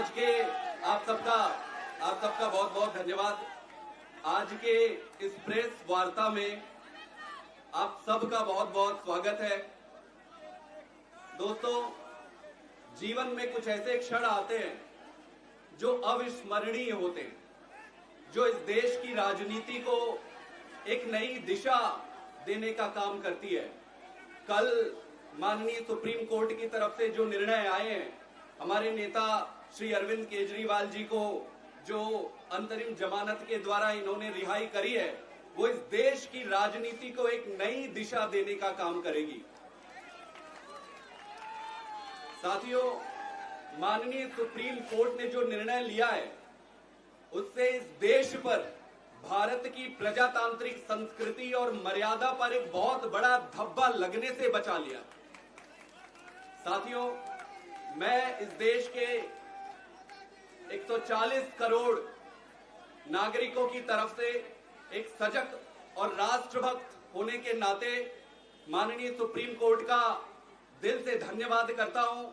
आज के आप सबका बहुत बहुत धन्यवाद। आज के इस प्रेस वार्ता में आप सबका बहुत बहुत स्वागत है। दोस्तों, जीवन में कुछ ऐसे क्षण आते हैं जो अविस्मरणीय होते हैं, जो इस देश की राजनीति को एक नई दिशा देने का काम करती है। कल माननीय सुप्रीम कोर्ट की तरफ से जो निर्णय आए हैं, हमारे नेता श्री अरविंद केजरीवाल जी को जो अंतरिम जमानत के द्वारा इन्होंने रिहाई करी है, वो इस देश की राजनीति को एक नई दिशा देने का काम करेगी। साथियों, माननीय सुप्रीम कोर्ट ने जो निर्णय लिया है, उससे इस देश पर भारत की प्रजातांत्रिक संस्कृति और मर्यादा पर एक बहुत बड़ा धब्बा लगने से बचा लिया। साथियों, मैं इस देश के 140 करोड़ नागरिकों की तरफ से एक सजग और राष्ट्रभक्त होने के नाते माननीय सुप्रीम कोर्ट का दिल से धन्यवाद करता हूं,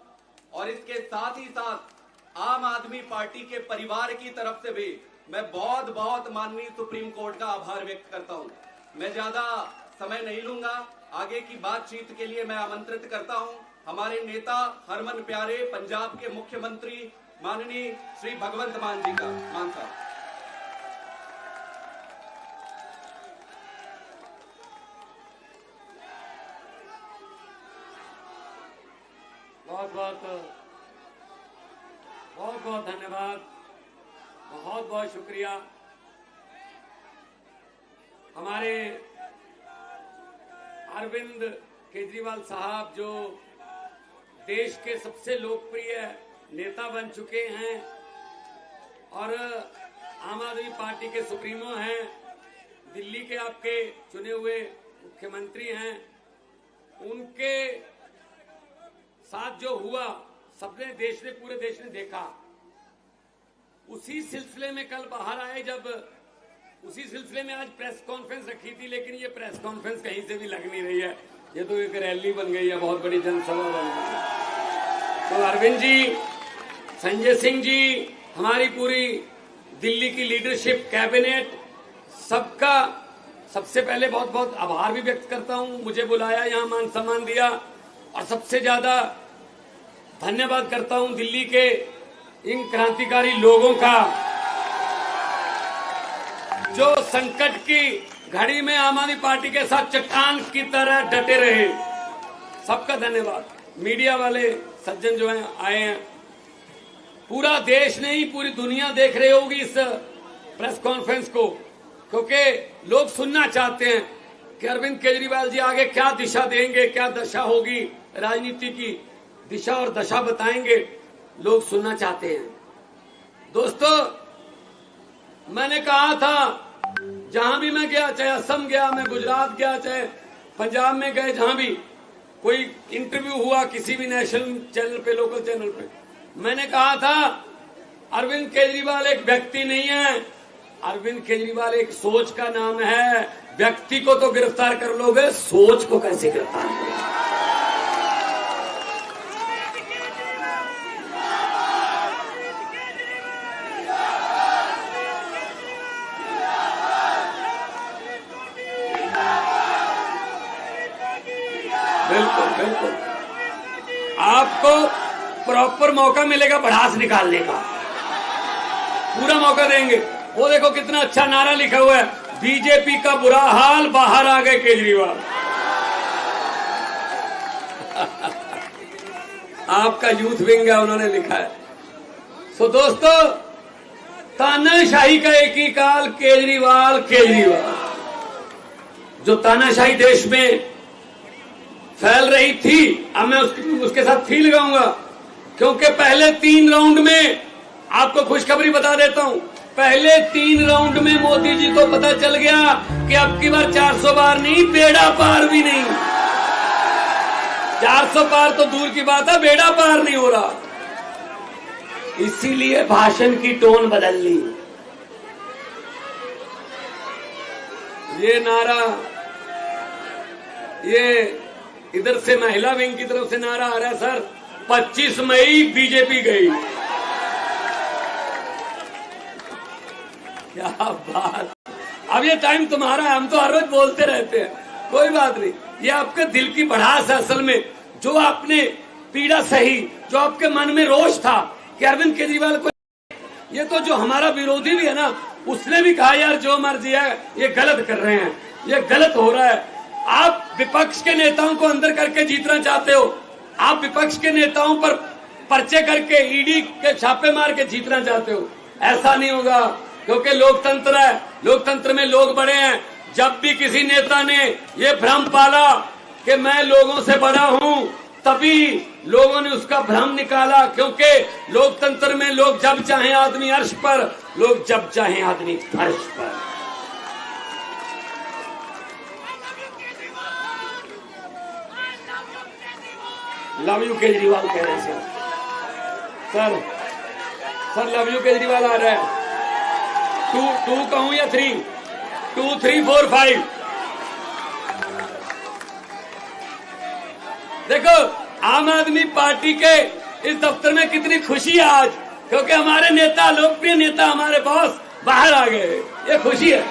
और इसके साथ ही साथ आम आदमी पार्टी के परिवार की तरफ से भी मैं बहुत बहुत माननीय सुप्रीम कोर्ट का आभार व्यक्त करता हूं। मैं ज्यादा समय नहीं लूंगा, आगे की बातचीत के लिए मैं आमंत्रित करता हूं हमारे नेता हरमन प्यारे पंजाब के मुख्यमंत्री माननीय श्री भगवंत मान जी का। मान साहब। बहुत बहुत धन्यवाद, बहुत बहुत शुक्रिया। हमारे अरविंद केजरीवाल साहब जो देश के सबसे लोकप्रिय नेता बन चुके हैं और आम आदमी पार्टी के सुप्रीमो हैं, दिल्ली के आपके चुने हुए मुख्यमंत्री हैं, उनके साथ जो हुआ सबने पूरे देश ने देखा। उसी सिलसिले में कल बाहर आए, जब उसी सिलसिले में आज प्रेस कॉन्फ्रेंस रखी थी, लेकिन ये प्रेस कॉन्फ्रेंस कहीं से भी लग नहीं रही है, ये तो एक रैली बन गई है, बहुत बड़ी जनसभा बन गई है। तो अरविंद जी, संजय सिंह जी, हमारी पूरी दिल्ली की लीडरशिप, कैबिनेट, सबका सबसे पहले बहुत बहुत आभार भी व्यक्त करता हूं। मुझे बुलाया, यहाँ मान सम्मान दिया, और सबसे ज्यादा धन्यवाद करता हूं दिल्ली के इन क्रांतिकारी लोगों का जो संकट की घड़ी में आम आदमी पार्टी के साथ चट्टान की तरह डटे रहे। सबका धन्यवाद। मीडिया वाले सज्जन जो हैं आए हैं, पूरा देश नहीं पूरी दुनिया देख रही होगी इस प्रेस कॉन्फ्रेंस को, क्योंकि लोग सुनना चाहते हैं कि अरविंद केजरीवाल जी आगे क्या दिशा देंगे, क्या दशा होगी, राजनीति की दिशा और दशा बताएंगे, लोग सुनना चाहते हैं। दोस्तों, मैंने कहा था जहां भी मैं गया, चाहे असम गया, मैं गुजरात गया, चाहे पंजाब में गए, जहां भी कोई इंटरव्यू हुआ किसी भी नेशनल चैनल पे, लोकल चैनल पे, मैंने कहा था अरविंद केजरीवाल एक व्यक्ति नहीं है, अरविंद केजरीवाल एक सोच का नाम है। व्यक्ति को तो गिरफ्तार कर लोगे, सोच को कैसे गिरफ्तार करोगे? बिल्कुल बिल्कुल, आपको प्रॉपर मौका मिलेगा भड़ास निकालने का, पूरा मौका देंगे। वो देखो कितना अच्छा नारा लिखा हुआ है, बीजेपी का बुरा हाल, बाहर आ गए केजरीवाल। आपका यूथ विंग है, उन्होंने लिखा है। सो दोस्तों, तानाशाही का एक ही काल, केजरीवाल केजरीवाल। जो तानाशाही देश में फैल रही थी, अब मैं उसके साथ थी लगाऊंगा, क्योंकि पहले 3 राउंड में, आपको खुशखबरी बता देता हूं, पहले 3 राउंड में मोदी जी को पता चल गया कि अब की बार 400 पार नहीं, बेड़ा पार भी नहीं। 400 पार तो दूर की बात है, बेड़ा पार नहीं हो रहा। इसीलिए भाषण की टोन बदल ली। ये नारा, ये इधर से महिला विंग की तरफ से नारा आ रहा है, सर 25 मई बीजेपी गई। क्या बात। अब ये टाइम तुम्हारा है, हम तो हर रोज बोलते रहते हैं, कोई बात नहीं। ये आपके दिल की भड़ास है असल में, जो आपने पीड़ा सही, जो आपके मन में रोष था कि अरविंद केजरीवाल को, ये तो जो हमारा विरोधी भी है ना, उसने भी कहा यार जो मर्जी है ये गलत कर रहे हैं, ये गलत हो रहा है। आप विपक्ष के नेताओं को अंदर करके जीतना चाहते हो, आप विपक्ष के नेताओं पर पर्चे करके ईडी के छापे मार के जीतना चाहते हो, ऐसा नहीं होगा, क्योंकि लोकतंत्र है, लोकतंत्र में लोग बड़े हैं। जब भी किसी नेता ने ये भ्रम पाला कि मैं लोगों से बड़ा हूं, तभी लोगों ने उसका भ्रम निकाला, क्योंकि लोकतंत्र में लोग जब चाहे आदमी अर्श पर, लोग जब चाहे आदमी फर्श पर। लव यू केजरीवाल कह रहे हैं sir, sir love you Kejriwal आ रहा है। टू कहूं या 3? 2 3 4 5। देखो आम आदमी पार्टी के इस दफ्तर में कितनी खुशी है आज, क्योंकि हमारे नेता, लोकप्रिय नेता, हमारे बॉस बाहर आ गए, ये खुशी है।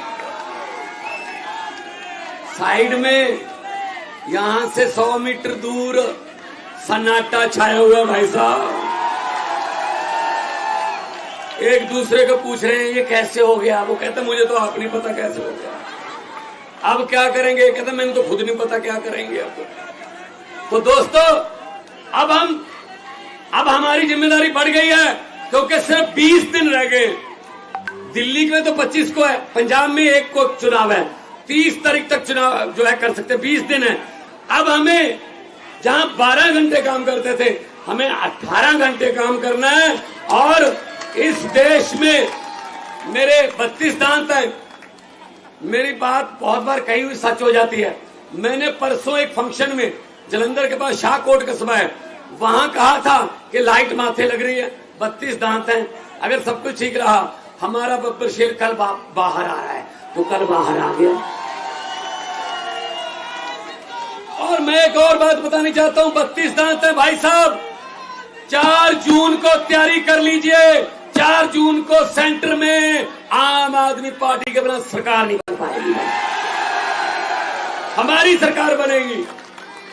साइड में यहां से 100 मीटर दूर सन्नाटा छाया हुआ भाई साहब, एक दूसरे को पूछ रहे हैं ये कैसे हो गया। वो कहते मुझे तो आप नहीं पता कैसे हो गया, अब क्या करेंगे, कहते मैंने तो खुद नहीं पता क्या करेंगे अब। तो दोस्तों अब हमारी जिम्मेदारी बढ़ गई है, क्योंकि सिर्फ 20 दिन रह गए। दिल्ली में तो 25 को है, पंजाब में 1 को चुनाव है, 30 तारीख तक चुनाव जो है कर सकते, 20 दिन है। अब हमें जहां 12 घंटे काम करते थे, हमें 18 घंटे काम करना है। और इस देश में मेरे 32 दांत हैं, मेरी बात बहुत बार कही हुई सच हो जाती है। मैंने परसों एक फंक्शन में, जलंधर के पास शाहकोट कस्बा है, वहां कहा था कि लाइट माथे लग रही है, 32 दांत हैं, अगर सब कुछ ठीक रहा, हमारा बब्बर शेर कल बाहर आ रहा है, तो कल बाहर आ गया। और मैं एक और बात बतानी चाहता हूं, 32 दांत है भाई साहब। 4 जून को तैयारी कर लीजिए, 4 जून को सेंटर में आम आदमी पार्टी के बिना सरकार नहीं बन पाएगी, हमारी सरकार बनेगी,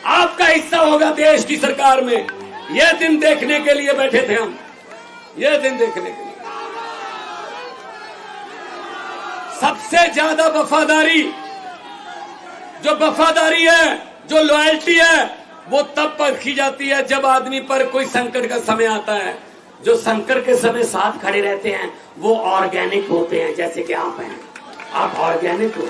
आपका हिस्सा होगा देश की सरकार में। यह दिन देखने के लिए बैठे थे हम, यह दिन देखने के लिए। सबसे ज्यादा वफादारी है, जो लॉयल्टी है, वो तब परखी जाती है जब आदमी पर कोई संकट का समय आता है। जो संकट के समय साथ खड़े रहते हैं वो ऑर्गेनिक होते हैं, जैसे कि आप हैं, आप ऑर्गेनिक हो।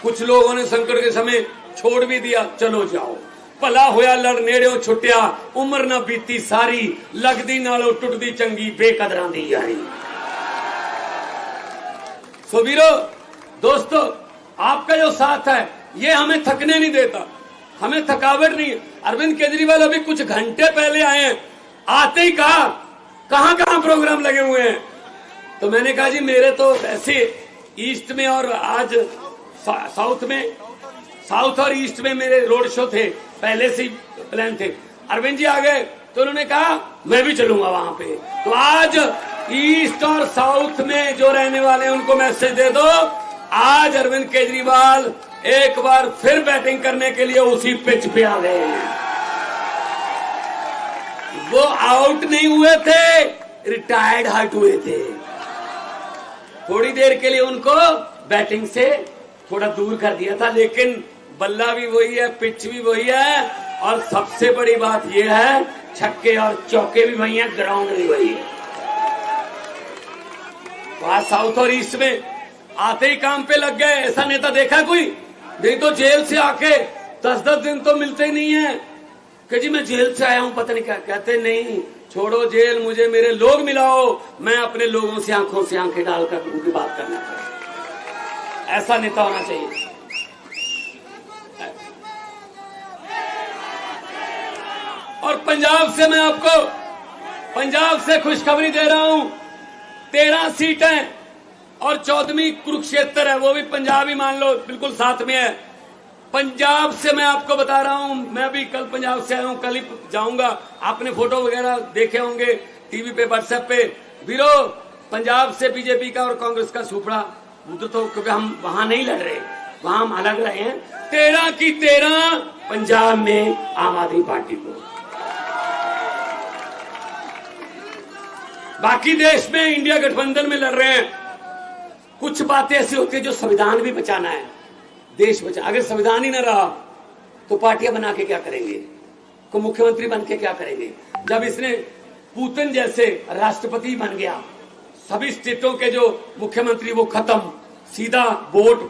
कुछ लोगों ने संकट के समय छोड़ भी दिया, चलो जाओ, भला होया लड़ नेड़े छुट्टिया, उम्र ना बीती सारी, लगदी नालों टुटदी चंगी, बेकदरां दी यारी। सो वीरो, दोस्तों, आपका जो साथ है ये हमें थकने नहीं देता, हमें थकावट नहीं है। अरविंद केजरीवाल अभी कुछ घंटे पहले आए हैं, आते ही कहा कहां प्रोग्राम लगे हुए हैं। तो मैंने कहा जी मेरे तो ऐसे ईस्ट में और आज साउथ और ईस्ट में मेरे रोड शो थे, पहले से ही प्लान थे। अरविंद जी आ गए तो उन्होंने कहा मैं भी चलूंगा वहां पे। तो आज ईस्ट और साउथ में जो रहने वाले हैं उनको मैसेज दे दो, आज अरविंद केजरीवाल एक बार फिर बैटिंग करने के लिए उसी पिच पे आ गए हैं। वो आउट नहीं हुए थे, रिटायर्ड हट हुए थे। थोड़ी देर के लिए उनको बैटिंग से थोड़ा दूर कर दिया था, लेकिन बल्ला भी वही है, पिच भी वही है, और सबसे बड़ी बात यह है छक्के और चौके भी वही है, ग्राउंड भी वही है। तो आज साउथ और ईस्ट में आते ही काम पे लग गए। ऐसा नेता देखा कोई? नहीं तो जेल से आके 10-10 दिन तो मिलते ही नहीं है कि जी मैं जेल से आया हूं, पता नहीं क्या कहते। नहीं, छोड़ो जेल, मुझे मेरे लोग मिलाओ, मैं अपने लोगों से आंखों से आंखें डालकर उनकी बात करना चाहिए। ऐसा नेता होना चाहिए। और पंजाब से खुशखबरी दे रहा हूं, 13 सीटें और 14वीं कुरुक्षेत्र है, वो भी पंजाब ही मान लो, बिल्कुल साथ में है। पंजाब से मैं आपको बता रहा हूं, मैं भी कल पंजाब से आया हूं, कल ही जाऊंगा। आपने फोटो वगैरह देखे होंगे टीवी पे, व्हाट्सएप पे। वीरो, पंजाब से बीजेपी का और कांग्रेस का सुपड़ा उधर, तो क्योंकि हम वहां नहीं लड़ रहे, वहां हम अलग रहे हैं। 13 की 13 पंजाब में आम आदमी पार्टी को। बाकी देश में इंडिया गठबंधन में लड़ रहे हैं। कुछ बातें ऐसी होती है जो संविधान भी बचाना है, देश बचा। अगर संविधान ही न रहा तो पार्टियां बना के क्या करेंगे, को मुख्यमंत्री बन के क्या करेंगे। जब इसने पुतिन जैसे राष्ट्रपति बन गया, सभी स्टेटों के जो मुख्यमंत्री वो खत्म, सीधा वोट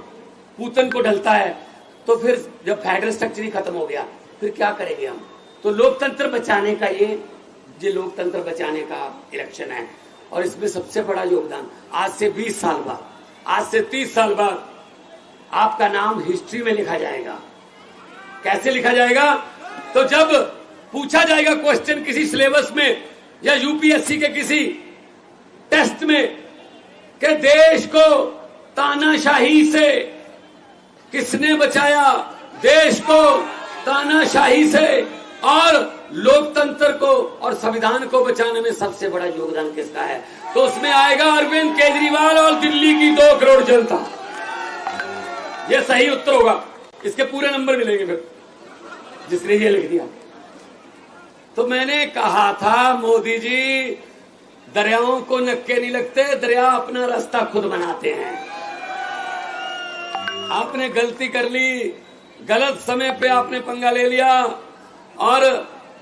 पुतिन को ढलता है, तो फिर जब फेडरल स्ट्रक्चर ही खत्म हो गया फिर क्या करेंगे हम। तो लोकतंत्र बचाने का ये लोकतंत्र बचाने का इलेक्शन है। और इसमें सबसे बड़ा योगदान आज से 20 साल बाद, आज से 30 साल बाद आपका नाम हिस्ट्री में लिखा जाएगा। कैसे लिखा जाएगा? तो जब पूछा जाएगा क्वेश्चन किसी सिलेबस में या यूपीएससी के किसी टेस्ट में कि देश को तानाशाही से किसने बचाया, देश को तानाशाही से और लोकतंत्र को और संविधान को बचाने में सबसे बड़ा योगदान किसका है, तो उसमें आएगा अरविंद केजरीवाल और दिल्ली की 2 करोड़ जनता। यह सही उत्तर होगा। इसके पूरे नंबर मिलेंगे फिर जिसने ये लिख दिया। तो मैंने कहा था मोदी जी, दरियाओं को नक्के नहीं लगते, दरिया अपना रास्ता खुद बनाते हैं। आपने गलती कर ली, गलत समय पे आपने पंगा ले लिया। और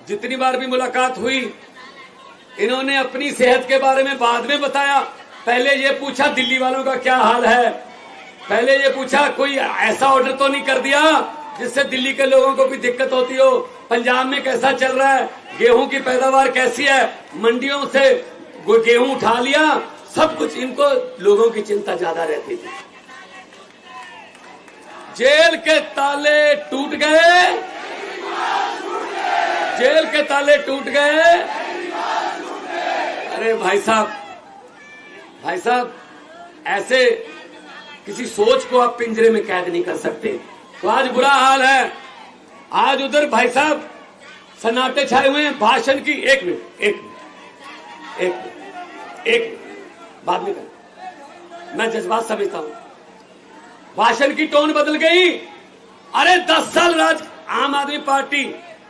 जितनी बार भी मुलाकात हुई, इन्होंने अपनी सेहत के बारे में बाद में बताया। पहले ये पूछा दिल्ली वालों का क्या हाल है, पहले ये पूछा कोई ऐसा ऑर्डर तो नहीं कर दिया जिससे दिल्ली के लोगों को भी दिक्कत होती हो, पंजाब में कैसा चल रहा है, गेहूं की पैदावार कैसी है, मंडियों से गेहूं उठा लिया, सब कुछ। इनको लोगों की चिंता ज्यादा रहती थी। जेल के ताले टूट गए, जेल के ताले टूट गए। अरे भाई साहब ऐसे किसी सोच को आप पिंजरे में कैद नहीं कर सकते। तो आज बुरा हाल है। आज उधर भाई साहब सन्नाटे छाए हुए हैं भाषण की। एक मिनट बाद में कर, मैं जज्बात समझता हूं। भाषण की टोन बदल गई। अरे 10 साल राज आम आदमी पार्टी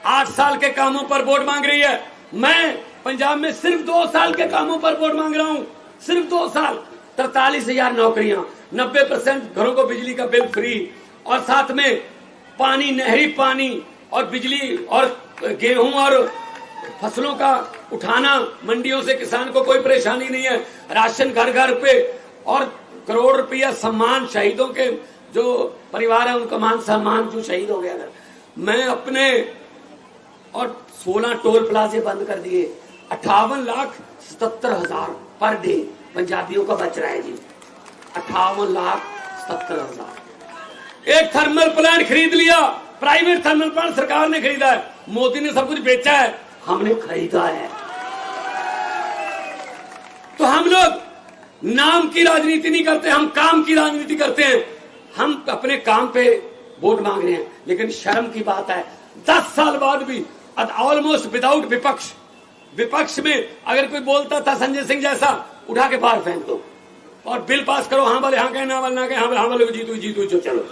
8 साल के कामों पर वोट मांग रही है। मैं पंजाब में सिर्फ 2 साल के कामों पर वोट मांग रहा हूं, सिर्फ 2 साल। 43,000 नौकरियां, 90% घरों को बिजली का बिल फ्री, और साथ में पानी, नहरी पानी और बिजली और गेहूं और फसलों का उठाना, मंडियों से किसान को कोई परेशानी नहीं है, राशन घर घर पे, और करोड़ रुपया सम्मान शहीदों के जो परिवार है उनका मान सम्मान जो शहीद हो गया। मैं अपने और 16 टोल प्लाजे बंद कर दिए। 58,77,000 पर डे पंजाबियों का बच रहा है जी। 58,77,000। एक थर्मल प्लांट खरीद लिया, प्राइवेट थर्मल प्लांट सरकार ने खरीदा है। मोदी ने सब कुछ बेचा है, हमने खरीदा है। तो हम लोग नाम की राजनीति नहीं करते, हम काम की राजनीति करते हैं। हम अपने काम पे वोट मांग रहे हैं, लेकिन शर्म की बात है 10 साल बाद भी ऑलमोस्ट विदाउट विपक्ष में अगर कोई बोलता था संजय सिंह जैसा, उठा के बाहर फेंक दो और बिल पास करो। हाँ वाले हाँ कहे, ना वाले ना कहे, हाँ वाले जीतू चलो।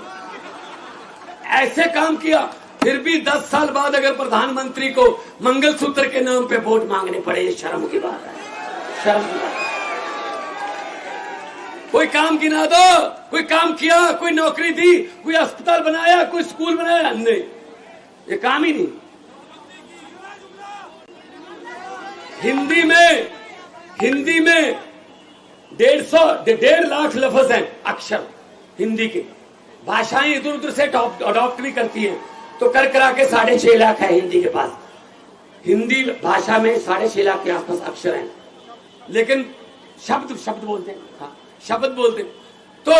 ऐसे काम किया। फिर भी 10 साल बाद अगर प्रधानमंत्री को मंगलसूत्र के नाम पे वोट मांगने पड़े, ये शर्म की बात है, शर्म की बात। कोई काम गिना दो, कोई काम किया, कोई नौकरी दी, कोई अस्पताल बनाया, कोई स्कूल बनाया, नहीं, ये काम ही नहीं। हिंदी में 1.5 लाख लफ्ज हैं, अक्षर हिंदी के। भाषाएं इधर उधर से अडॉप्ट भी करती हैं, तो कर करा के 6.5 लाख है हिंदी के पास। हिंदी भाषा में 6.5 लाख के आसपास अक्षर हैं, लेकिन शब्द बोलते हैं। हाँ, शब्द बोलते हैं। तो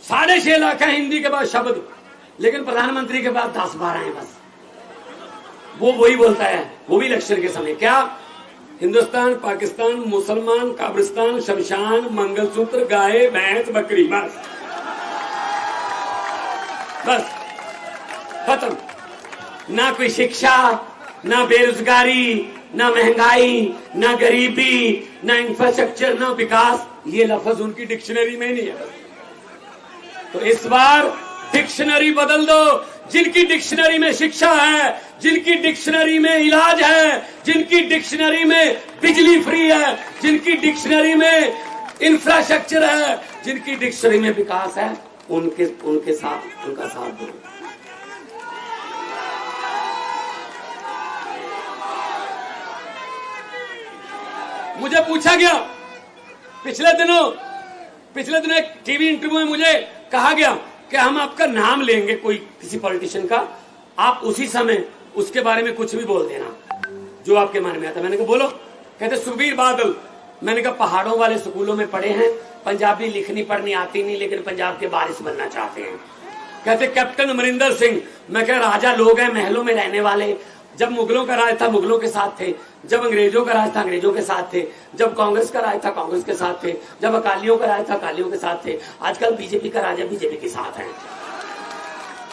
6.5 लाख है हिंदी के पास शब्द, लेकिन प्रधानमंत्री के पास 10-12 हैं बस। वो वही बोलता है, वो भी इलेक्शन के समय। क्या? हिंदुस्तान, पाकिस्तान, मुसलमान, काब्रिस्तान, शमशान, मंगलसूत्र, गाय, भैंस, बकरी, बस खत्म। ना कोई शिक्षा, ना बेरोजगारी, ना महंगाई, ना गरीबी, ना इंफ्रास्ट्रक्चर, ना विकास, ये लफ्ज उनकी डिक्शनरी में नहीं है। तो इस बार डिक्शनरी बदल दो। जिनकी डिक्शनरी में शिक्षा है, जिनकी डिक्शनरी में इलाज है, जिनकी डिक्शनरी में बिजली फ्री है, जिनकी डिक्शनरी में इंफ्रास्ट्रक्चर है, जिनकी डिक्शनरी में विकास है, उनके साथ उनका साथ दो। मुझे पूछा गया पिछले दिनों एक टीवी इंटरव्यू में मुझे कहा गया कि हम आपका नाम लेंगे कोई किसी पॉलिटिशियन का, आप उसी समय उसके बारे में कुछ भी बोल देना जो आपके मन में आता। मैंने कहा बोलो। कहते सुखबीर बादल। मैंने कहा पहाड़ों वाले स्कूलों में पढ़े हैं, पंजाबी लिखनी पढ़नी आती नहीं, लेकिन पंजाब के बारिश बनना चाहते हैं। कहते कैप्टन अमरिंदर सिंह। मैं कह राजा लोग हैं, महलों में रहने वाले, जब मुगलों का राज था मुगलों के साथ थे, जब अंग्रेजों का राज था अंग्रेजों के साथ थे, जब कांग्रेस का राज था कांग्रेस के साथ थे, जब अकालियों का राज था अकालियों के साथ थे, आजकल बीजेपी का राज है बीजेपी के साथ है।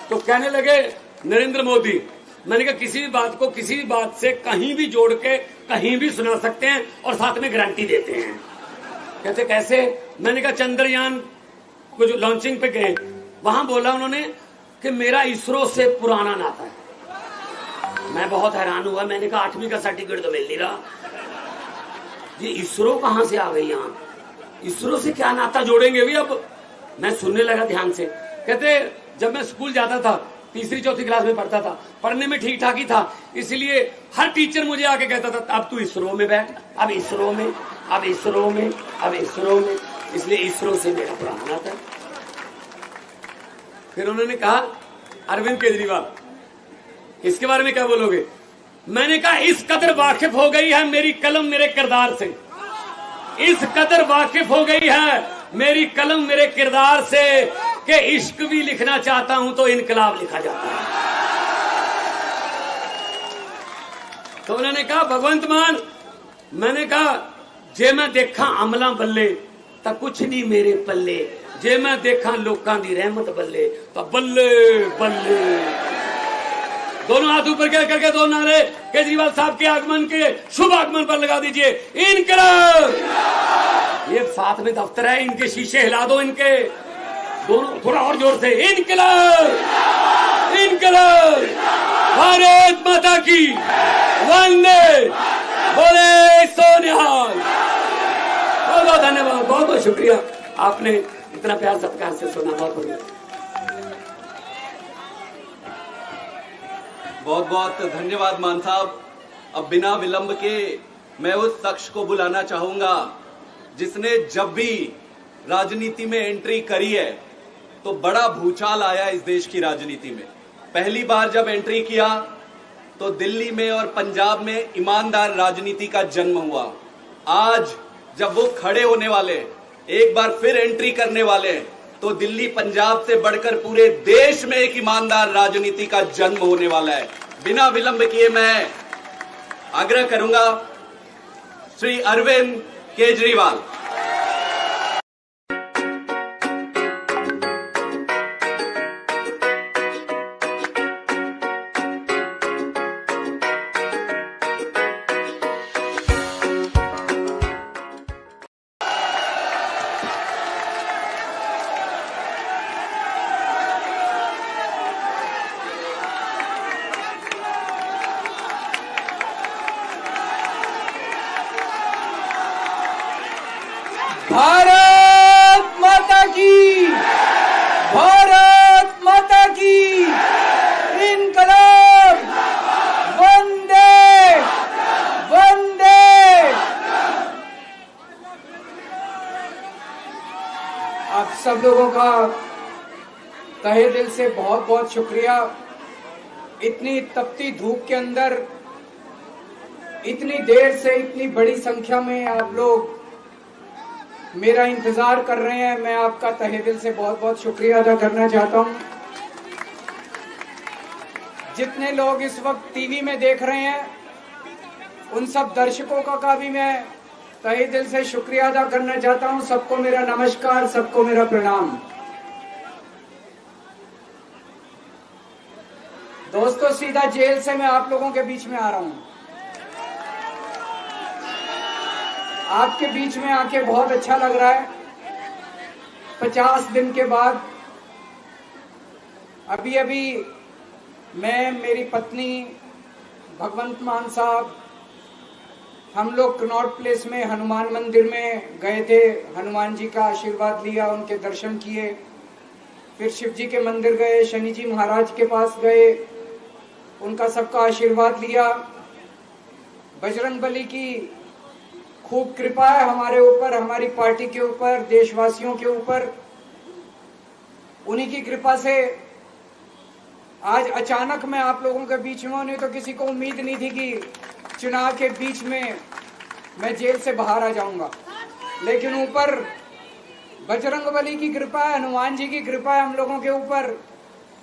तो कहने लगे नरेंद्र मोदी। मैंने कहा किसी भी बात को किसी भी बात से कहीं भी जोड़ के कहीं भी सुना सकते हैं और साथ में गारंटी देते हैं। कहते कैसे? मैंने कहा चंद्रयान को जो लॉन्चिंग पे गए, वहां बोला उन्होंने कि मेरा इसरो से पुराना नाता है। मैं बहुत हैरान हुआ। मैंने कहा 8वीं का सर्टिफिकेट तो मिल नहीं रहा, ये इसरो कहां से आ गई यहाँ? इसरो से क्या नाता जोड़ेंगे भी? अब मैं सुनने लगा ध्यान से। कहते जब मैं स्कूल जाता था, 3री-4थी क्लास में पढ़ता था, पढ़ने में ठीक ठाक ही था, इसलिए हर टीचर मुझे आके कहता था अब तू इसरो में बैठ, अब इसरो में, अब इसरो में, अब इसरो में। इसलिए इसरो से मेरा पुराना नाता है। फिर उन्होंने कहा अरविंद केजरीवाल, इसके बारे में क्या बोलोगे? मैंने कहा इस कदर वाकिफ हो गई है मेरी कलम मेरे किरदार से, इस कदर वाकिफ हो गई है मेरी कलम मेरे किरदार से कि इश्क भी लिखना चाहता हूं तो इनकलाब लिखा जाता है। तो उन्होंने कहा भगवंत मान। मैंने कहा जे मैं देखा अमला बल्ले तो कुछ नहीं मेरे पल्ले, जे मैं देखा लोकां दी रहमत बल्ले तो बल्ले बल्ले। दोनों हाथ ऊपर करके दो नारे केजरीवाल साहब के आगमन के शुभ आगमन पर लगा दीजिए। इनकलाब। ये साथ में दफ्तर है, इनके शीशे हिला दो, इनके दोनों थोड़ा और जोर से। इनकलाब, इनकलाब, भारत माता की वंदे, बोले सोनिहाल। बहुत बहुत धन्यवाद, बहुत बहुत शुक्रिया, आपने इतना प्यार सत्कार से सुना। बहुत बहुत बहुत बहुत धन्यवाद मान साहब। अब बिना विलंब के मैं उस शख्स को बुलाना चाहूंगा जिसने जब भी राजनीति में एंट्री करी है तो बड़ा भूचाल आया इस देश की राजनीति में। पहली बार जब एंट्री किया तो दिल्ली में और पंजाब में ईमानदार राजनीति का जन्म हुआ। आज जब वो खड़े होने वाले, एक बार फिर एंट्री करने वाले, तो दिल्ली पंजाब से बढ़कर पूरे देश में एक ईमानदार राजनीति का जन्म होने वाला है। बिना विलंब किए मैं आग्रह करूंगा श्री अरविंद केजरीवाल। भारत माता की, भारत माता की, इनकलाब, वंदे वंदे। आप सब लोगों का तहे दिल से बहुत बहुत शुक्रिया। इतनी तपती धूप के अंदर इतनी देर से इतनी बड़ी संख्या में आप लोग मेरा इंतजार कर रहे हैं। मैं आपका तहे दिल से बहुत बहुत शुक्रिया अदा करना चाहता हूं। जितने लोग इस वक्त टीवी में देख रहे हैं उन सब दर्शकों का भी मैं तहे दिल से शुक्रिया अदा करना चाहता हूं। सबको मेरा नमस्कार, सबको मेरा प्रणाम। दोस्तों, सीधा जेल से मैं आप लोगों के बीच में आ रहा हूं। आपके बीच में आके बहुत अच्छा लग रहा है। 50 दिन के बाद अभी अभी मैं, मेरी पत्नी, भगवंत मान साहब, हम लोग कनॉट प्लेस में हनुमान मंदिर में गए थे। हनुमान जी का आशीर्वाद लिया, उनके दर्शन किए। फिर शिव जी के मंदिर गए, शनि जी महाराज के पास गए, उनका सबका आशीर्वाद लिया। बजरंग बली की खूब कृपा है हमारे ऊपर, हमारी पार्टी के ऊपर, देशवासियों के ऊपर। उन्हीं की कृपा से आज अचानक मैं आप लोगों के बीच में हूं। नहीं तो किसी को उम्मीद नहीं थी कि चुनाव के बीच में मैं जेल से बाहर आ जाऊंगा, लेकिन ऊपर बजरंग बली की कृपा है, हनुमान जी की कृपा है हम लोगों के ऊपर,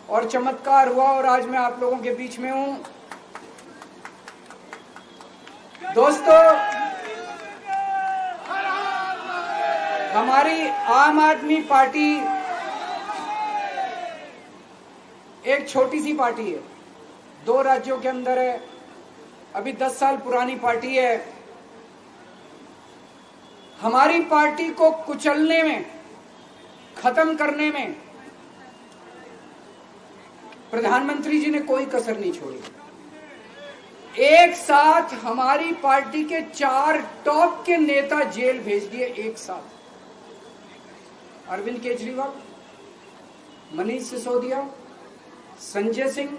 और चमत्कार हुआ और आज मैं आप लोगों के बीच में हूं। दोस्तों, हमारी आम आदमी पार्टी एक छोटी सी पार्टी है, 2 राज्यों के अंदर है, अभी 10 साल पुरानी पार्टी है। हमारी पार्टी को कुचलने में, खत्म करने में प्रधानमंत्री जी ने कोई कसर नहीं छोड़ी। एक साथ हमारी पार्टी के 4 टॉप के नेता जेल भेज दिए एक साथ। अरविंद केजरीवाल, मनीष सिसोदिया, संजय सिंह,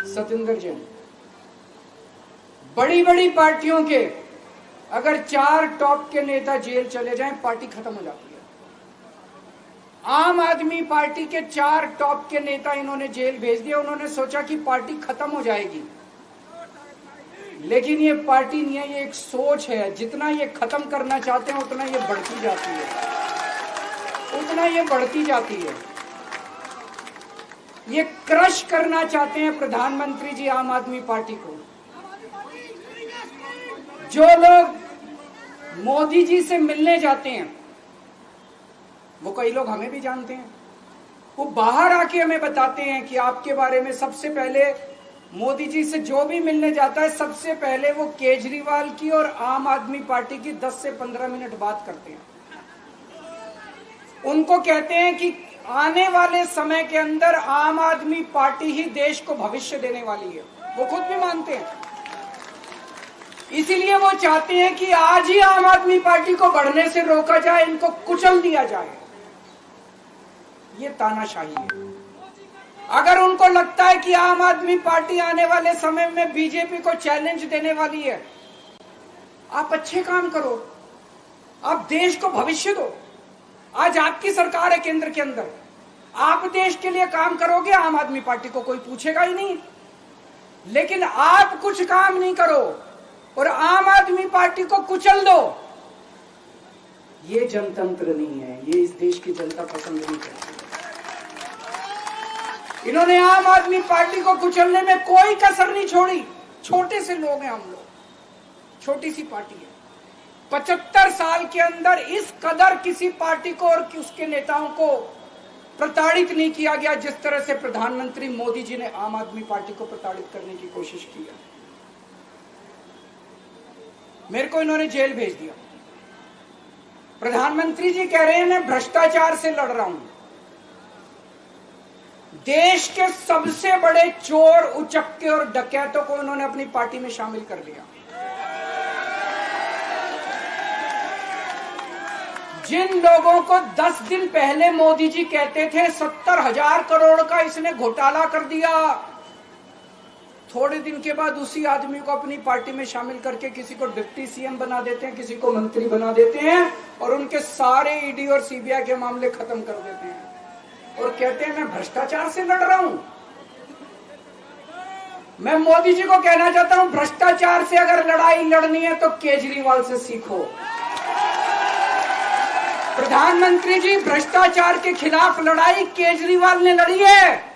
सतिंदर जैन। बड़ी बड़ी पार्टियों के अगर 4 टॉप के नेता जेल चले जाएं, पार्टी खत्म हो जाती है। आम आदमी पार्टी के 4 टॉप के नेता इन्होंने जेल भेज दिया। उन्होंने सोचा कि पार्टी खत्म हो जाएगी, लेकिन ये पार्टी नहीं है, ये एक सोच है। जितना ये खत्म करना चाहते हैं उतना ये बढ़ती जाती है, उतना ये बढ़ती जाती है। ये क्रश करना चाहते हैं प्रधानमंत्री जी आम आदमी पार्टी को। जो लोग मोदी जी से मिलने जाते हैं, वो कई लोग हमें भी जानते हैं, वो बाहर आके हमें बताते हैं कि आपके बारे में सबसे पहले मोदी जी से जो भी मिलने जाता है, सबसे पहले वो केजरीवाल की और आम आदमी पार्टी की 10 से 15 मिनट बात करते हैं। उनको कहते हैं कि आने वाले समय के अंदर आम आदमी पार्टी ही देश को भविष्य देने वाली है। वो खुद भी मानते हैं। इसीलिए वो चाहते हैं कि आज ही आम आदमी पार्टी को बढ़ने से रोका जाए, इनको कुचल दिया जाए। ये तानाशाही है। अगर उनको लगता है कि आम आदमी पार्टी आने वाले समय में बीजेपी को चैलेंज देने वाली है, आप अच्छे काम करो, आप देश को भविष्य दो। आज आपकी सरकार है केंद्र के अंदर, आप देश के लिए काम करोगे, आम आदमी पार्टी को कोई पूछेगा ही नहीं। लेकिन आप कुछ काम नहीं करो और आम आदमी पार्टी को कुचल दो, ये जनतंत्र नहीं है, ये इस देश की जनता पसंद नहीं करती। इन्होंने आम आदमी पार्टी को कुचलने में कोई कसर नहीं छोड़ी। छोटे से लोग हैं हम लोग, छोटी सी पार्टी है। 75 साल के अंदर इस कदर किसी पार्टी को और उसके नेताओं को प्रताड़ित नहीं किया गया जिस तरह से प्रधानमंत्री मोदी जी ने आम आदमी पार्टी को प्रताड़ित करने की कोशिश की है। मेरे को इन्होंने जेल भेज दिया। प्रधानमंत्री जी कह रहे हैं मैं भ्रष्टाचार से लड़ रहा हूं। देश के सबसे बड़े चोर, उचक्के और डकैतों को इन्होंने अपनी पार्टी में शामिल कर लिया। जिन लोगों को 10 दिन पहले मोदी जी कहते थे 70,000 करोड़ का इसने घोटाला कर दिया, थोड़े दिन के बाद उसी आदमी को अपनी पार्टी में शामिल करके किसी को डिप्टी सीएम बना देते हैं, किसी को मंत्री बना देते हैं और उनके सारे ईडी और सीबीआई के मामले खत्म कर देते हैं और कहते हैं मैं भ्रष्टाचार से लड़ रहा हूं। मैं मोदी जी को कहना चाहता हूं, भ्रष्टाचार से अगर लड़ाई लड़नी है तो केजरीवाल से सीखो। प्रधानमंत्री जी, भ्रष्टाचार के खिलाफ लड़ाई केजरीवाल ने लड़ी है।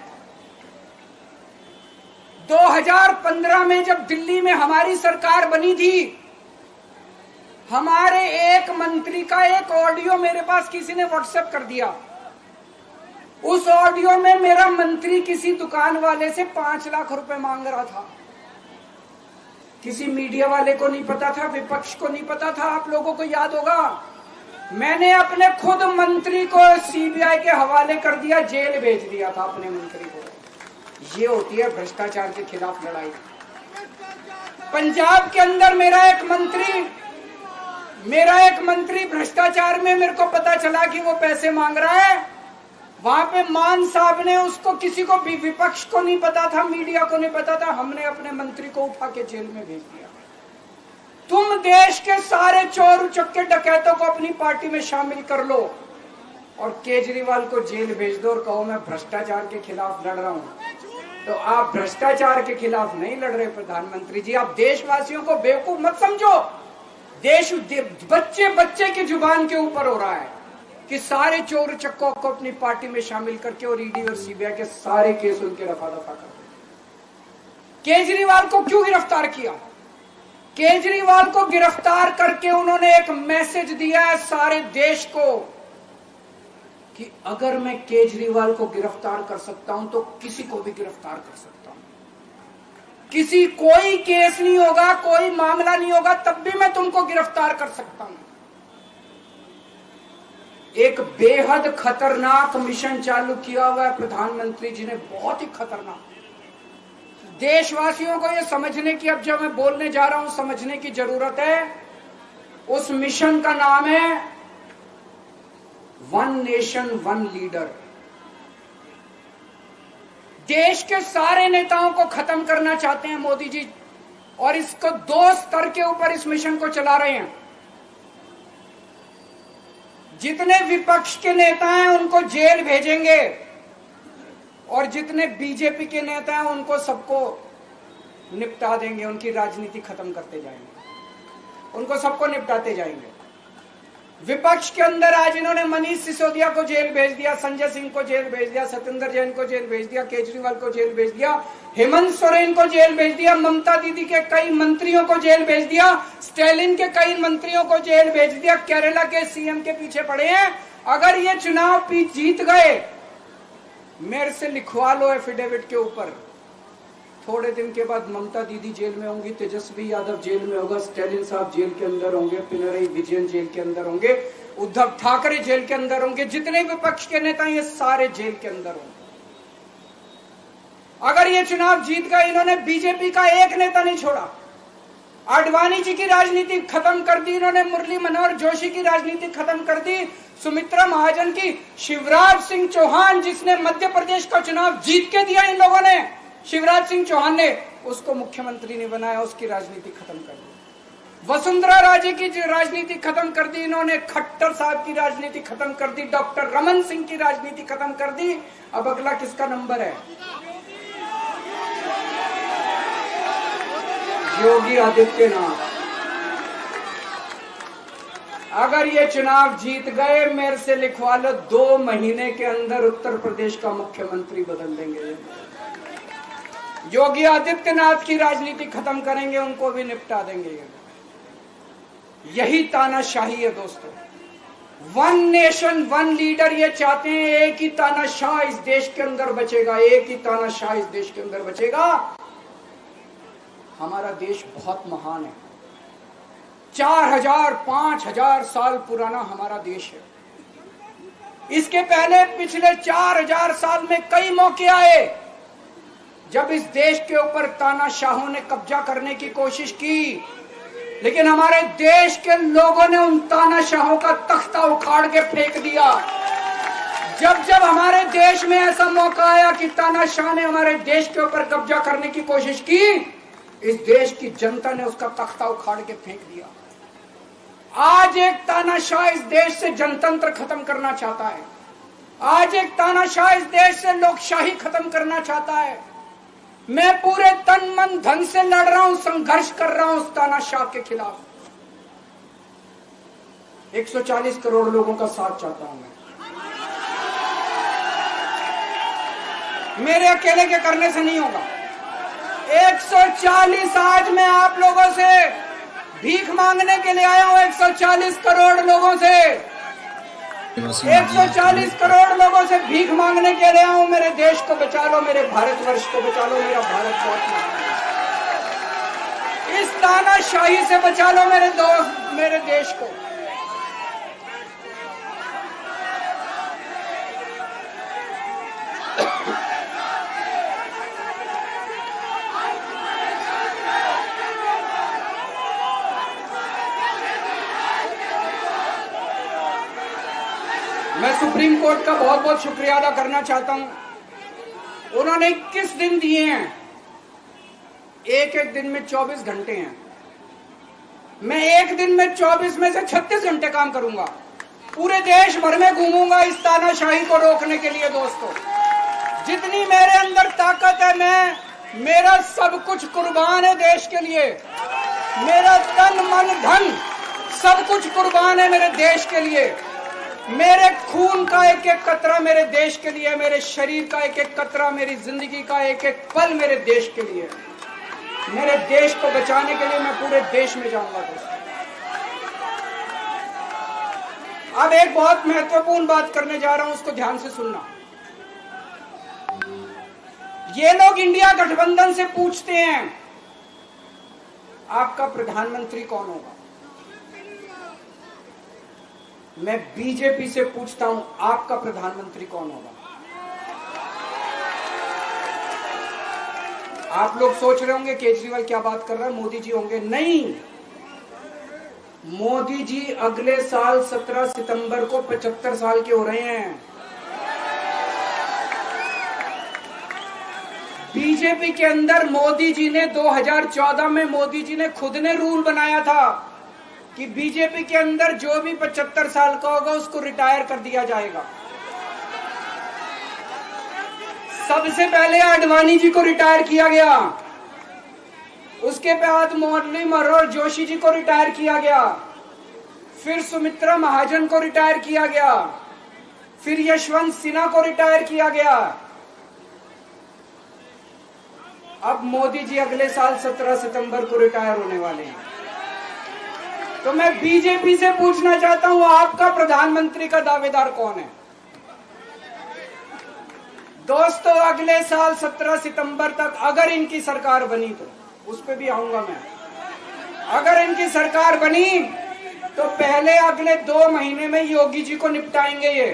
2015 में जब दिल्ली में हमारी सरकार बनी थी, हमारे एक मंत्री का एक ऑडियो मेरे पास किसी ने व्हाट्सएप कर दिया। उस ऑडियो में मेरा मंत्री किसी दुकान वाले से 5 लाख रुपए मांग रहा था। किसी मीडिया वाले को नहीं पता था, विपक्ष को नहीं पता था। आप लोगों को याद होगा, मैंने अपने खुद मंत्री को सीबीआई के हवाले कर दिया, जेल भेज दिया था अपने मंत्री को। ये होती है भ्रष्टाचार के खिलाफ लड़ाई। पंजाब के अंदर मेरा एक मंत्री भ्रष्टाचार में, मेरे को पता चला कि वो पैसे मांग रहा है। वहां पे मान साहब ने उसको, किसी को भी, विपक्ष को नहीं पता था, मीडिया को नहीं पता था, हमने अपने मंत्री को उठा के जेल में भेज दिया। तुम देश के सारे चोर उचक्के डकैतों को अपनी पार्टी में शामिल कर लो और केजरीवाल को जेल भेज दो और कहो मैं भ्रष्टाचार के खिलाफ लड़ रहा हूं। तो आप भ्रष्टाचार के खिलाफ नहीं लड़ रहे प्रधानमंत्री जी। आप देशवासियों को बेवकूफ मत समझो। देश बच्चे बच्चे की जुबान के ऊपर हो रहा है कि सारे चोर चक्कों को अपनी पार्टी में शामिल करके और ईडी और सीबीआई के सारे केस उनके रफा दफा कर दो। केजरीवाल को क्यों गिरफ्तार किया? केजरीवाल को गिरफ्तार करके उन्होंने एक मैसेज दिया है सारे देश को कि अगर मैं केजरीवाल को गिरफ्तार कर सकता हूं तो किसी को भी गिरफ्तार कर सकता हूं। कोई केस नहीं होगा, कोई मामला नहीं होगा, तब भी मैं तुमको गिरफ्तार कर सकता हूं। एक बेहद खतरनाक मिशन चालू किया हुआ है प्रधानमंत्री जी ने, बहुत ही खतरनाक। देशवासियों को यह समझने की, अब जब मैं बोलने जा रहा हूं, समझने की जरूरत है। उस मिशन का नाम है वन नेशन वन लीडर। देश के सारे नेताओं को खत्म करना चाहते हैं मोदी जी, और इसको 2 स्तर के ऊपर इस मिशन को चला रहे हैं। जितने विपक्ष के नेता हैं उनको जेल भेजेंगे और जितने बीजेपी के नेता हैं उनको सबको निपटा देंगे, उनकी राजनीति खत्म करते जाएंगे, उनको सबको निपटाते जाएंगे। विपक्ष के अंदर आज इन्होंने मनीष सिसोदिया को जेल भेज दिया, संजय सिंह को जेल भेज दिया, सत्येंद्र जैन को जेल भेज दिया, केजरीवाल को जेल भेज दिया, हेमंत सोरेन को जेल भेज दिया, ममता दीदी के कई मंत्रियों को जेल भेज दिया, स्टैलिन के कई मंत्रियों को जेल भेज दिया, केरला के सीएम के पीछे पड़े हैं। अगर ये चुनाव जीत गए, मेरे से लिखवा लो एफिडेविट के ऊपर, थोड़े दिन के बाद ममता दीदी जेल में होंगी, तेजस्वी यादव जेल में होगा, स्टैलिन साहब जेल के अंदर होंगे, पिनरई विजयन जेल के अंदर होंगे, उद्धव ठाकरे जेल के अंदर होंगे, जितने विपक्ष के नेता ये सारे जेल के अंदर होंगे। अगर ये चुनाव जीत गए, इन्होंने बीजेपी का एक नेता नहीं छोड़ा। आडवाणी जी की राजनीति खत्म कर दी इन्होंने, मुरली मनोहर जोशी की राजनीति खत्म कर दी, सुमित्रा महाजन की, शिवराज सिंह चौहान जिसने मध्य प्रदेश का चुनाव जीत के दिया इन लोगों ने, शिवराज सिंह चौहान ने उसको मुख्यमंत्री नहीं बनाया, उसकी राजनीति खत्म कर दी। वसुंधरा राजे की राजनीति खत्म कर दी इन्होंने, खट्टर साहब की राजनीति खत्म कर दी, डॉक्टर रमन सिंह की राजनीति खत्म कर दी। अब अगला किसका नंबर है? योगी आदित्यनाथ। अगर ये चुनाव जीत गए, मेरे से लिखवा लो, 2 महीने के अंदर उत्तर प्रदेश का मुख्यमंत्री बदल देंगे। योगी आदित्यनाथ की राजनीति खत्म करेंगे, उनको भी निपटा देंगे। यही तानाशाही है दोस्तों। वन नेशन वन लीडर ये चाहते हैं, एक ही तानाशाह इस देश के अंदर बचेगा, एक ही तानाशाह इस देश के अंदर बचेगा। हमारा देश बहुत महान है, 4000 5000 साल पुराना हमारा देश है। इसके पहले पिछले 4000 साल में कई मौके आए जब इस देश के ऊपर तानाशाहों ने कब्जा करने की कोशिश की, लेकिन हमारे देश के लोगों ने उन तानाशाहों का तख्ता उखाड़ के फेंक दिया। जब जब हमारे देश में ऐसा मौका आया कि तानाशाह ने हमारे देश के ऊपर कब्जा करने की कोशिश की, इस देश की जनता ने उसका तख्ता उखाड़ के फेंक दिया। आज एक तानाशाह इस देश से जनतंत्र खत्म करना चाहता है, आज एक तानाशाह इस देश से लोकशाही खत्म करना चाहता है। मैं पूरे तन मन धन से लड़ रहा हूं, संघर्ष कर रहा हूं उस तानाशाह के खिलाफ। 140 करोड़ लोगों का साथ चाहता हूं मैं। मेरे अकेले के करने से नहीं होगा। 140 आज मैं आप लोगों से भीख मांगने के लिए आया हूं, 140 करोड़ लोगों से, 140 करोड़ लोगों से भीख मांगने के लिए आया हूं। मेरे देश को बचा लो, मेरे भारतवर्ष को बचा लो, मेरा भारत बहुत महान है। इस तानाशाही से बचा लो मेरे दोस्त, मेरे देश को। मैं सुप्रीम कोर्ट का बहुत बहुत शुक्रिया अदा करना चाहता हूं। उन्होंने 21 दिन दिए हैं, एक एक दिन में 24 घंटे हैं। मैं एक दिन में 24 में से 36 घंटे काम करूंगा, पूरे देश भर में घूमूंगा इस तानाशाही को रोकने के लिए। दोस्तों, जितनी मेरे अंदर ताकत है, मेरा सब कुछ कुर्बान है देश के लिए। मेरा तन मन धन सब कुछ कुर्बान है मेरे देश के लिए। मेरे खून का एक एक कतरा मेरे देश के लिए, मेरे शरीर का एक एक कतरा, मेरी जिंदगी का एक एक पल मेरे देश के लिए। मेरे देश को बचाने के लिए मैं पूरे देश में जाऊंगा। दोस्तों, अब एक बहुत महत्वपूर्ण बात करने जा रहा हूं, उसको ध्यान से सुनना। ये लोग इंडिया गठबंधन से पूछते हैं आपका प्रधानमंत्री कौन होगा। मैं बीजेपी से पूछता हूं आपका प्रधानमंत्री कौन होगा। आप लोग सोच रहे होंगे केजरीवाल क्या बात कर रहा है, मोदी जी होंगे। नहीं, मोदी जी अगले साल 17 सितंबर को 75 साल के हो रहे हैं। बीजेपी के अंदर मोदी जी ने 2014 में मोदी जी ने खुद ने रूल बनाया था कि बीजेपी के अंदर जो भी 75 साल का होगा उसको रिटायर कर दिया जाएगा। सबसे पहले आडवाणी जी को रिटायर किया गया, उसके बाद मुरली मनोहर जोशी जी को रिटायर किया गया, फिर सुमित्रा महाजन को रिटायर किया गया, फिर यशवंत सिन्हा को रिटायर किया गया। अब मोदी जी अगले साल 17 सितंबर को रिटायर होने वाले हैं। तो मैं बीजेपी से पूछना चाहता हूं आपका प्रधानमंत्री का दावेदार कौन है। दोस्तों, अगले साल 17 सितंबर तक अगर इनकी सरकार बनी, तो उस पर भी आऊंगा मैं। अगर इनकी सरकार बनी तो पहले अगले 2 महीने में योगी जी को निपटाएंगे ये,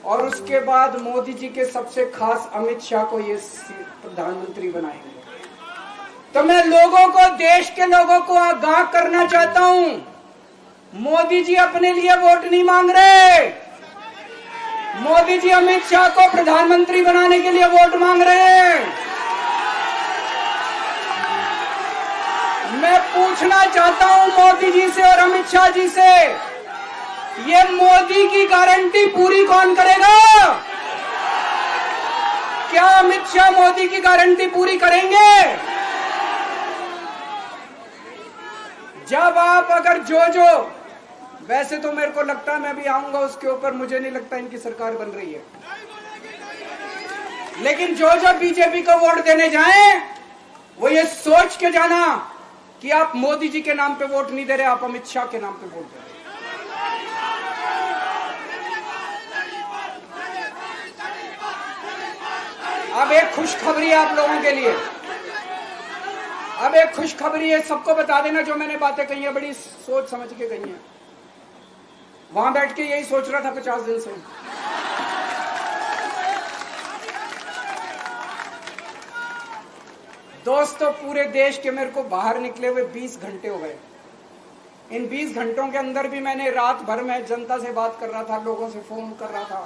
और उसके बाद मोदी जी के सबसे खास अमित शाह को ये प्रधानमंत्री बनाएंगे। तो मैं लोगों को, देश के लोगों को आगाह करना चाहता हूं, मोदी जी अपने लिए वोट नहीं मांग रहे। मोदी जी अमित शाह को प्रधानमंत्री बनाने के लिए वोट मांग रहे हैं। मैं पूछना चाहता हूं मोदी जी से और अमित शाह जी से, ये मोदी की गारंटी पूरी कौन करेगा? क्या अमित शाह मोदी की गारंटी पूरी करेंगे? जब आप अगर जो वैसे तो मेरे को लगता है, मैं भी आऊंगा उसके ऊपर, मुझे नहीं लगता इनकी सरकार बन रही है, लेकिन जो बीजेपी को वोट देने जाएं वो ये सोच के जाना कि आप मोदी जी के नाम पे वोट नहीं दे रहे, आप अमित शाह के नाम पे वोट दे रहे। अब एक खुशखबरी है आप लोगों के लिए, अब एक खुशखबरी है। सबको बता देना, जो मैंने बातें कही है बड़ी सोच समझ के कही है। वहां बैठ के यही सोच रहा था 50 दिन से। दोस्तों, पूरे देश के मेरे को बाहर निकले हुए 20 घंटे हो गए। इन 20 घंटों के अंदर भी मैंने रात भर में जनता से बात कर रहा था, लोगों से फोन कर रहा था।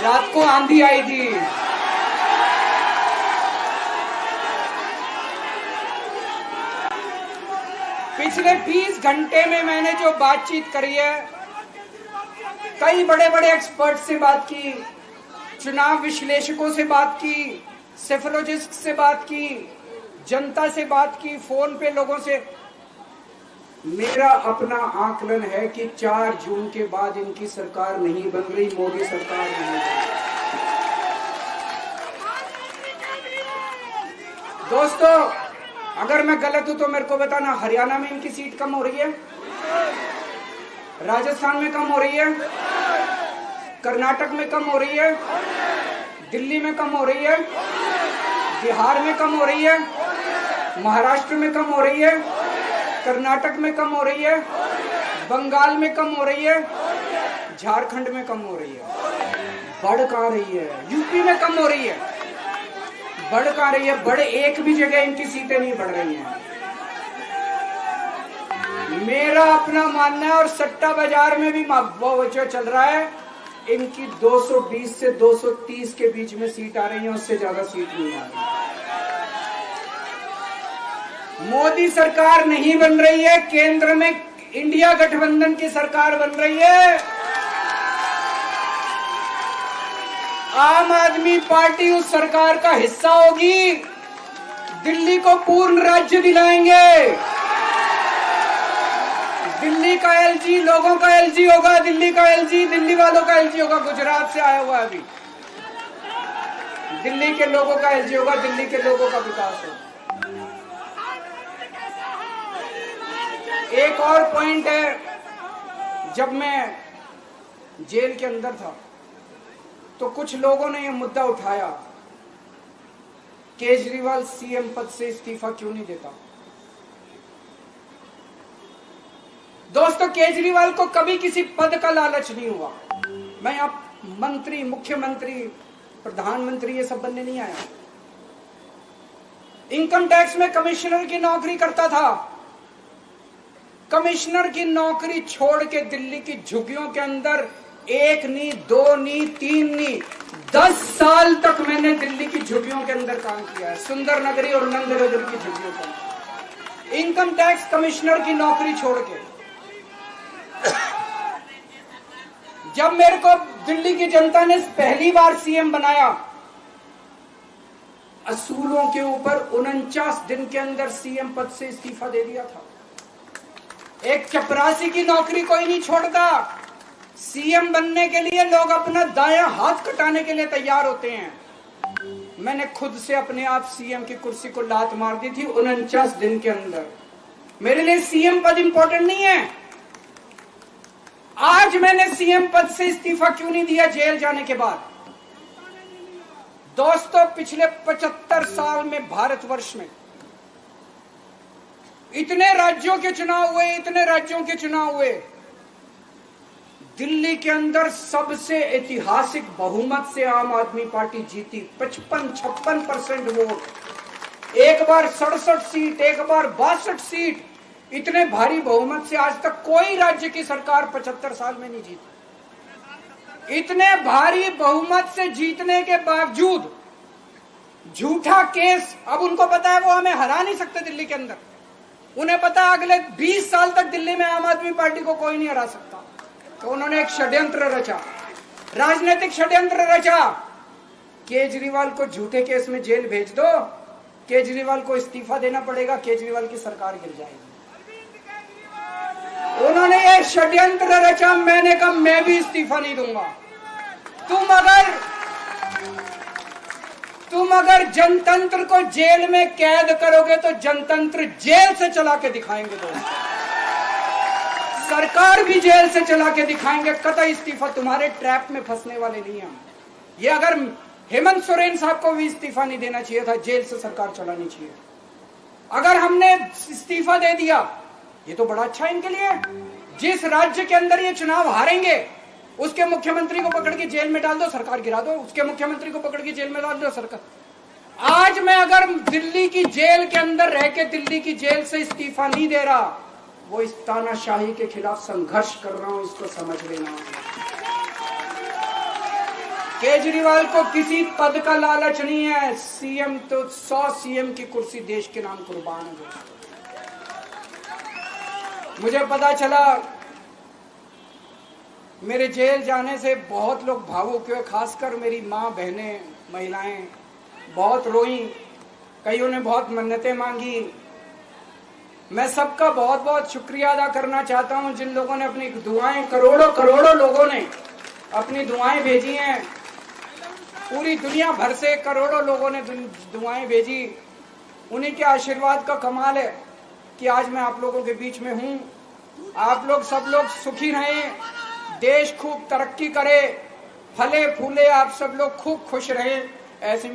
रात को आंधी आई थी, पिछले 20 घंटे में मैंने जो बातचीत करी है, कई बड़े बड़े एक्सपर्ट से बात की, चुनाव विश्लेषकों से बात की, सेफोलॉजिस्ट से बात की, जनता से बात की, फोन पे लोगों से। मेरा अपना आकलन है कि 4 जून के बाद इनकी सरकार नहीं बन रही, मोदी सरकार नहीं बन रही। दोस्तों, अगर मैं गलत हूं तो मेरे को बताना, हरियाणा में इनकी सीट कम हो रही है, राजस्थान में कम हो रही है, कर्नाटक में कम हो रही है, दिल्ली में कम हो रही है, बिहार में कम हो रही है, महाराष्ट्र में कम हो रही है, कर्नाटक में कम हो रही है, बंगाल में कम हो रही है, झारखंड में कम हो रही है। बढ़ कहाँ रही है? यूपी में कम हो रही है। बढ़ कहाँ रही है? बढ़ एक भी जगह इनकी सीटें नहीं बढ़ रही हैं। मेरा अपना मानना है, और सट्टा बाजार में भी वो जो चल रहा है, इनकी 220 से 230 के बीच में सीट आ रही है, उससे ज्यादा सीट नहीं आ रही। मोदी सरकार नहीं बन रही है, केंद्र में इंडिया गठबंधन की सरकार बन रही है। आम आदमी पार्टी उस सरकार का हिस्सा होगी। दिल्ली को पूर्ण राज्य दिलाएंगे। दिल्ली का एलजी लोगों का एलजी होगा, दिल्ली का एलजी दिल्ली वालों का एलजी होगा। गुजरात से आया हुआ है अभी। दिल्ली के लोगों का एलजी होगा, दिल्ली के लोगों का विकास होगा। एक और पॉइंट है, जब मैं जेल के अंदर था तो कुछ लोगों ने यह मुद्दा उठाया, केजरीवाल सीएम पद से इस्तीफा क्यों नहीं देता। दोस्तों, केजरीवाल को कभी किसी पद का लालच नहीं हुआ। मैं अब मंत्री, मुख्यमंत्री, प्रधानमंत्री ये सब बनने नहीं आया। इनकम टैक्स में कमिश्नर की नौकरी करता था। कमिश्नर की नौकरी छोड़ के दिल्ली की झुग्गियों के अंदर 1 नहीं, 2 नहीं, 3 नहीं, 10 साल तक मैंने दिल्ली की झुग्गियों के अंदर काम किया है। सुंदर नगरी और नंद नगरी की झुग्गियों के अंदर इनकम टैक्स कमिश्नर की नौकरी छोड़ के। जब मेरे को दिल्ली की जनता ने पहली बार सीएम बनाया, असूलों के ऊपर 49 दिन के अंदर सीएम पद से इस्तीफा दे दिया था। एक चपरासी की नौकरी कोई नहीं छोड़ता। सीएम बनने के लिए लोग अपना दायां हाथ कटाने के लिए तैयार होते हैं। मैंने खुद से अपने आप सीएम की कुर्सी को लात मार दी थी 49 दिन के अंदर। मेरे लिए सीएम पद इंपॉर्टेंट नहीं है। आज मैंने सीएम पद से इस्तीफा क्यों नहीं दिया जेल जाने के बाद? दोस्तों, पिछले 75 साल में भारतवर्ष में इतने राज्यों के चुनाव हुए, इतने राज्यों के चुनाव हुए। दिल्ली के अंदर सबसे ऐतिहासिक बहुमत से आम आदमी पार्टी जीती, 55-56% वोट। एक बार 67 सीट, एक बार 62 सीट। इतने भारी बहुमत से आज तक कोई राज्य की सरकार 75 साल में नहीं जीती। इतने भारी बहुमत से जीतने के बावजूद झूठा केस, अब उनको पता है वो हमें हरा नहीं सकते दिल्ली के अंदर। उन्हें पता है अगले 20 साल तक दिल्ली में आम आदमी पार्टी को कोई नहीं हरा सकता। तो उन्होंने एक षड्यंत्र रचा, राजनीतिक षड्यंत्र रचा। केजरीवाल को झूठे केस में जेल भेज दो, केजरीवाल को इस्तीफा देना पड़ेगा, केजरीवाल की सरकार गिर जाएगी। उन्होंने ये षड्यंत्र रचा। मैंने कहा मैं भी इस्तीफा नहीं दूंगा। तुम अगर जनतंत्र को जेल में कैद करोगे तो जनतंत्र जेल से चला के दिखाएंगे। दोस्तों, सरकार भी जेल से चला के दिखाएंगे। कतई इस्तीफा, तुम्हारे ट्रैप में फंसने वाले नहीं हम। ये अगर हेमंत सोरेन साहब को भी इस्तीफा नहीं देना चाहिए था, जेल से सरकार चलानी चाहिए। अगर हमने इस्तीफा दे दिया, ये तो बड़ा अच्छा इनके लिए। जिस राज्य के अंदर ये चुनाव हारेंगे उसके मुख्यमंत्री को पकड़ के जेल में डाल दो, सरकार गिरा दो। उसके मुख्यमंत्री को पकड़ के जेल में डाल दो, सरकार। आज मैं अगर दिल्ली की जेल के अंदर रह के दिल्ली की जेल से इस्तीफा नहीं दे रहा, वो इस तानाशाही के खिलाफ संघर्ष कर रहा हूं, इसको समझ लेना। केजरीवाल को किसी पद का लालच नहीं है। सीएम तो 100 सीएम की कुर्सी देश के नाम कुर्बान है। मुझे पता चला, मेरे जेल जाने से बहुत लोग भावुक हुए, खासकर मेरी माँ, बहनें, महिलाएं बहुत रोई। कईयों ने बहुत मन्नतें मांगी। मैं सबका बहुत बहुत शुक्रिया अदा करना चाहता हूं, जिन लोगों ने अपनी दुआएं, करोड़ों लोगों ने अपनी दुआएं भेजी हैं। पूरी दुनिया भर से करोड़ों लोगों ने दुआएं भेजी। उन्हीं के आशीर्वाद का कमाल है कि आज मैं आप लोगों के बीच में हूं। आप लोग सब लोग सुखी रहें, देश खूब तरक्की करे, फले फूले, आप सब लोग खूब खुश रहें, ऐसे